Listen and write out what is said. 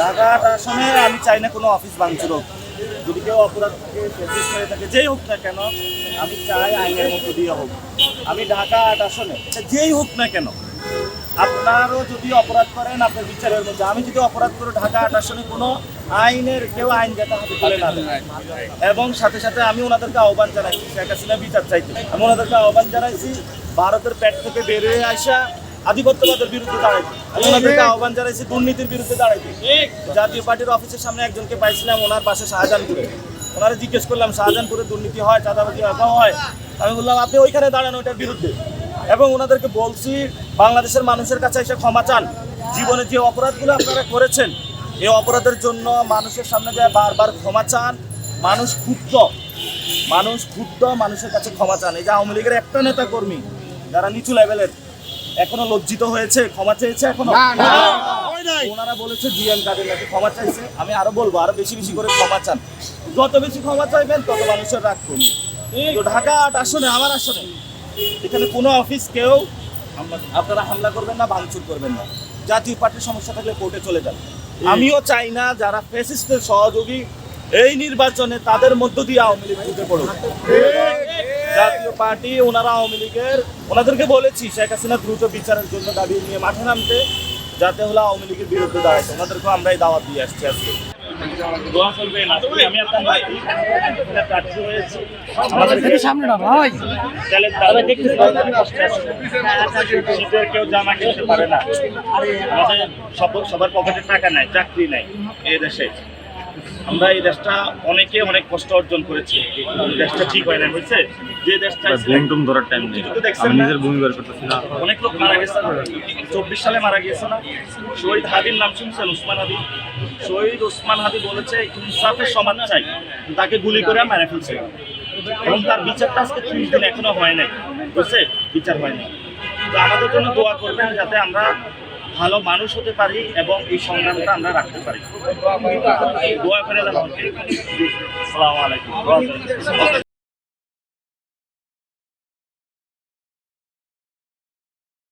ঢাকা ৮ আসনে আমি চাই না কোনো অফিস ভাঙচুর হোক। যদি কেউ অপরাধ থাকে, ফেসিস হয়ে থাকে, যেই হোক না কেন, আমি চাই আইনের মধ্য দিয়ে হোক। আমি ঢাকা ৮ আসনে যেই হোক না কেন, আপনারও যদি অপরাধ করেন আপনার বিচারের মধ্যে, আমি যদি অপরাধ করে ঢাকা ৮ আসনে কোনো আইনের কেউ আইন যাতে হাতে তুলে না দেয়। এবং সাথে সাথে আমি ওনাদেরকে আহ্বান জানাইছি, শেখ হাসিনা বিচার চাইতে, আমি ওনাদেরকে আহ্বান জানাইছি ভারতের পেট থেকে বের হয়ে আসা আধিপত্যবাদের বিরুদ্ধে দাঁড়াইতে। আমি ওনাদেরকে আহ্বান জানাইছি দুর্নীতির বিরুদ্ধে দাঁড়াইতে। জাতীয় পার্টির অফিসের সামনে একজনকে পাইছিলাম, ওনার বাসা শাহজাহানপুরে। ওনারা জিজ্ঞেস করলাম শাহজাহানপুরে দুর্নীতি হয়, চাঁদাবাজি হয়? আমি বললাম আপনি ওইখানে দাঁড়ান ওইটার বিরুদ্ধে। এবং ওনাদেরকে বলছি বাংলাদেশের মানুষের কাছে এসে ক্ষমা চান। জীবনে যে অপরাধগুলো আপনারা করেছেন এই অপরাধের জন্য মানুষের সামনে যায় বারবার ক্ষমা চান। মানুষ ক্ষুব্ধ, মানুষের কাছে ক্ষমা চান। এই যে আওয়ামী লীগের একটা নেতা কর্মী যারা নিচু লেভেলের এখনো লজ্জিত হয়েছে, ক্ষমা চেয়েছে এখনো? ওনারা বলেছে জিএম কাদের নাকি ক্ষমা চাইছে। আমি আরো বলবো আরো বেশি বেশি করে ক্ষমা চান। যত বেশি ক্ষমা চাইবেন তত মানুষের রাগ কমবে। তো ঢাকা ৮ আসনে, আমার আসনে, এখানে কোনো অফিস কেউ আপনারা হামলা করবেন না, ভাঙচুর করবেন না। জাতীয় পার্টির সমস্যা থাকলে কোর্টে চলে যান। আমিও চাই না যারা ফ্যাসিস্টের সহযোগী এই নির্বাচনে তাদের মধ্য দিয়ে আওয়ামী লীগ ঢুকে পড়ুক। জাতীয় পার্টি ওনারা আওয়ামী লীগের, ওনাদেরকে বলেছি শেখ হাসিনা দ্রুত বিচারের জন্য দাবি নিয়ে মাঠে নামতে, যাতে হলো আওয়ামী লীগের বিরুদ্ধে দাঁড়াইছে। ওনাদেরকেও আমরাই দাওয়াত দিয়ে আসছি আজকে। দোয়া করবেন। আমি আপনার নাতি, এখানে প্রার্থী হয়েছি। সামনে না ভাই, তাহলে তারা দেখতে শীতের কেউ জামা কিনতে পারে না। আমাদের সবার পকেটে টাকা নাই, চাকরি নাই এই দেশে। আমরা এই দেশটা অনেকে অনেক কষ্ট অর্জন করেছি। দেশটা ঠিক হয় না, হয়েছে যে দেশটা ধরার টাইম নেই। দেখছেন নিজের ভূমি বের করতেছি না, অনেক লোক মারা গেছে। 24 সালে মারা গিয়েছে না? শহীদ হাদির নাম শুনছেন? উসমান হাদি। শহীদ উসমান হাদি বলেছে ইনসাফের সমাজ চাই, তাকে গুলি করে মেরে ফেলছে। এবং তার বিচারটা আজকে 30 দিন এখনো হয় নাই, বুঝছে? বিচার হয় না। তো আমাদের জন্য দোয়া করবেন যাতে আমরা ভালো মানুষ হতে পারি এবং এই সংগ্রামটা আমরা রাখতে পারি। দোয়া করে দেন। আসসালামু আলাইকুম।